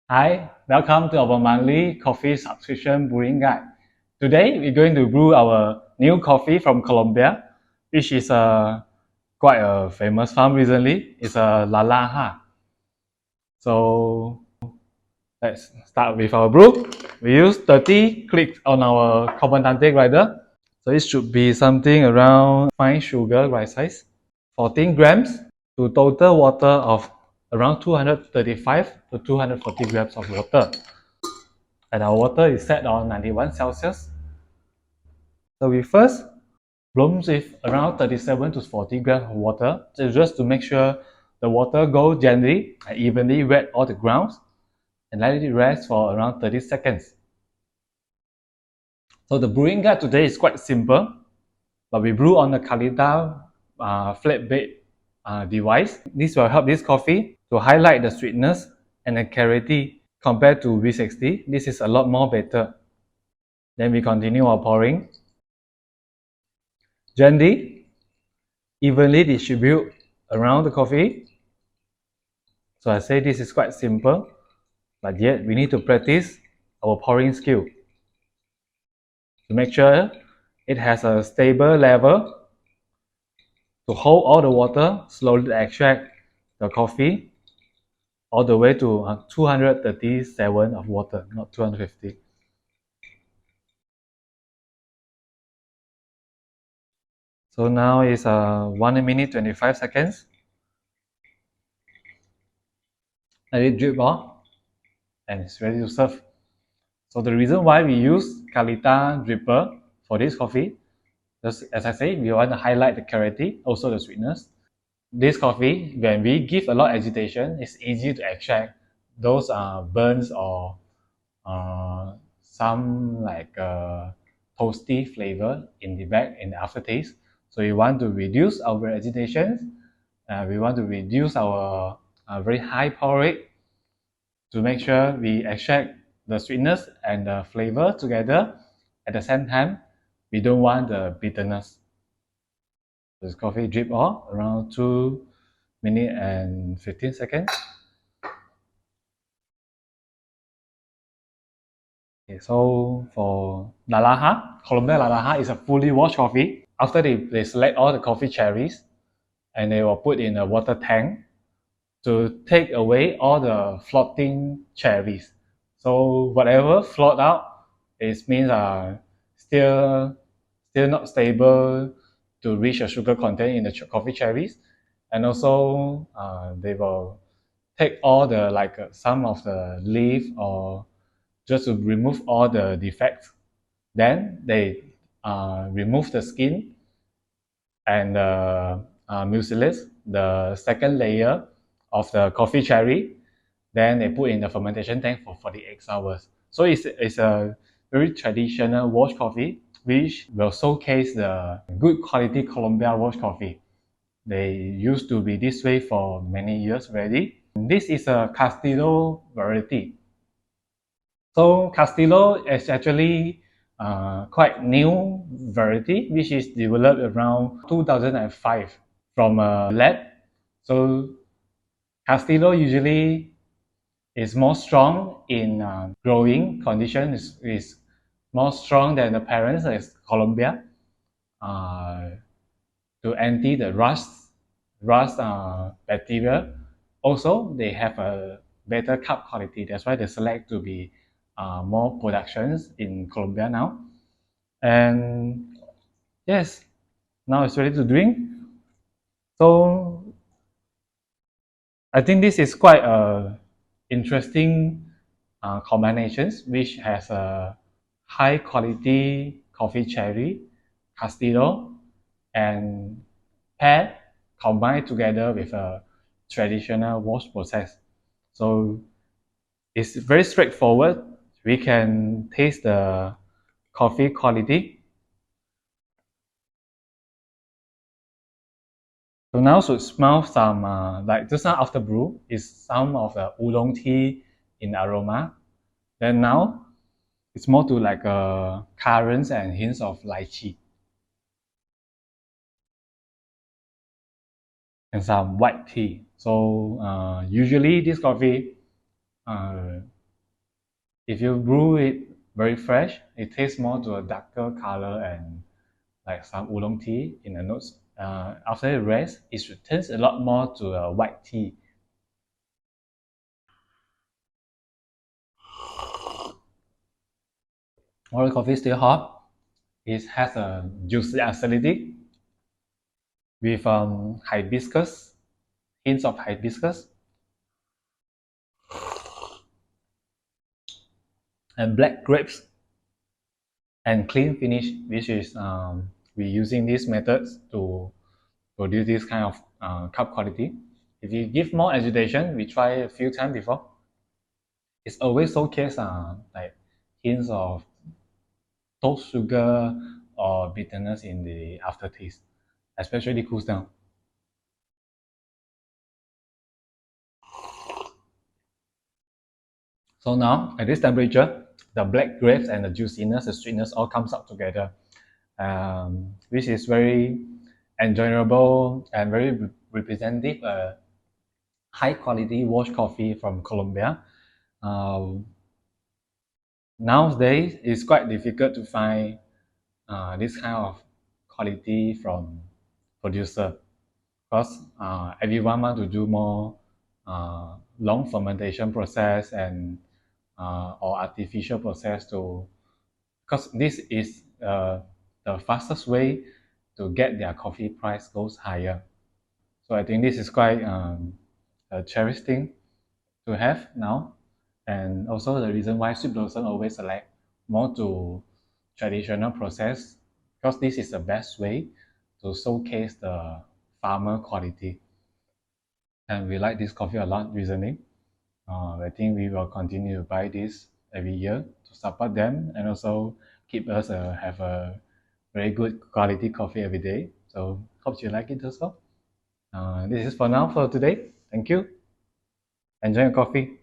Hi, welcome to our monthly coffee subscription brewing guide. Today we're going to brew our new coffee from Colombia, which is quite a famous farm recently. It's a La Laja. So let's start with our brew. We use 30 clicks on our Comandante grinder. So it should be something around fine sugar rice size, 14 grams to total water of around 235 to 240 grams of water. And our water is set on 91 Celsius. So we first blooms with around 37 to 40 grams of water, just to make sure the water goes gently and evenly wet all the grounds, and let it rest for around 30 seconds. So the brewing guide today is quite simple, but we brew on the Kalita flat bed device. This will help this coffee to highlight the sweetness and the clarity compared to V60. This is a lot more better. Then we continue our pouring. Gently, evenly distribute around the coffee. So I say this is quite simple, but yet we need to practice our pouring skill to make sure it has a stable level to hold all the water, slowly extract the coffee all the way to 237 of water, not 250. So now is 1 minute 25 seconds. Let it drip off and it's ready to serve. So the reason why we use Kalita dripper for this coffee, just as I say, we want to highlight the clarity, also the sweetness. This coffee, when we give a lot of agitation, it's easy to extract those burns or some like toasty flavor in the back in the aftertaste. So we want to reduce our agitation. We want to reduce our very high pour rate to make sure we extract the sweetness and the flavor together. At the same time, we don't want the bitterness. This coffee drip off around 2 minutes and 15 seconds. Okay, so for La Laja, Colombia La Laja is a fully washed coffee. After they select all the coffee cherries and they will put in a water tank to take away all the floating cherries. So whatever float out, it means still not stable to reach a sugar content in the coffee cherries, and also they will take all the some of the leaf or just to remove all the defects. Then they remove the skin and the mucilage, the second layer of the coffee cherry. Then they put in the fermentation tank for 48 hours. So it's a very traditional wash coffee, which will showcase the good quality Colombia wash coffee. They used to be this way for many years already. This is a Castillo variety. So Castillo is actually quite new variety, which is developed around 2005 from a lab. So Castillo usually is more strong in growing condition, is more strong than the parents as Colombia uh, to anti the rust bacteria. Also, they have a better cup quality. That's why they select to be more productions in Colombia now. And yes, now it's ready to drink. So I think this is quite a interesting combinations, which has a high quality coffee cherry, Castillo, and paired combined together with a traditional wash process. So it's very straightforward. We can taste the coffee quality. So now should smell some like just now after brew is some of the oolong tea in aroma. Then now it's more to like currants and hints of lychee and some white tea. So usually this coffee If you brew it very fresh, it tastes more to a darker color and like some oolong tea in the notes. After it rests, it should taste a lot more to a white tea. While the coffee is still hot, it has a juicy acidity with hibiscus, hints of hibiscus, and black grapes and clean finish, which is we using these methods to produce this kind of cup quality. If you give more agitation, we try a few times before. It's always showcase like hints of toast sugar or bitterness in the aftertaste, especially cools down. So now at this temperature, the black grapes and the juiciness, the sweetness all comes out together, which is very enjoyable and very representative. High quality wash coffee from Colombia. Um, Nowadays, it's quite difficult to find this kind of quality from producer because everyone want to do more long fermentation process and or artificial process to because this is the fastest way to get their coffee price goes higher. So I think this is quite a cherished thing to have now, and also the reason why Sweet Blossom always select more to traditional process because this is the best way to showcase the farmer quality. And we like this coffee a lot recently. I think we will continue to buy this every year to support them and also keep us have a very good quality coffee every day. So hope you like it also. This is for now for today. Thank you. Enjoy your coffee.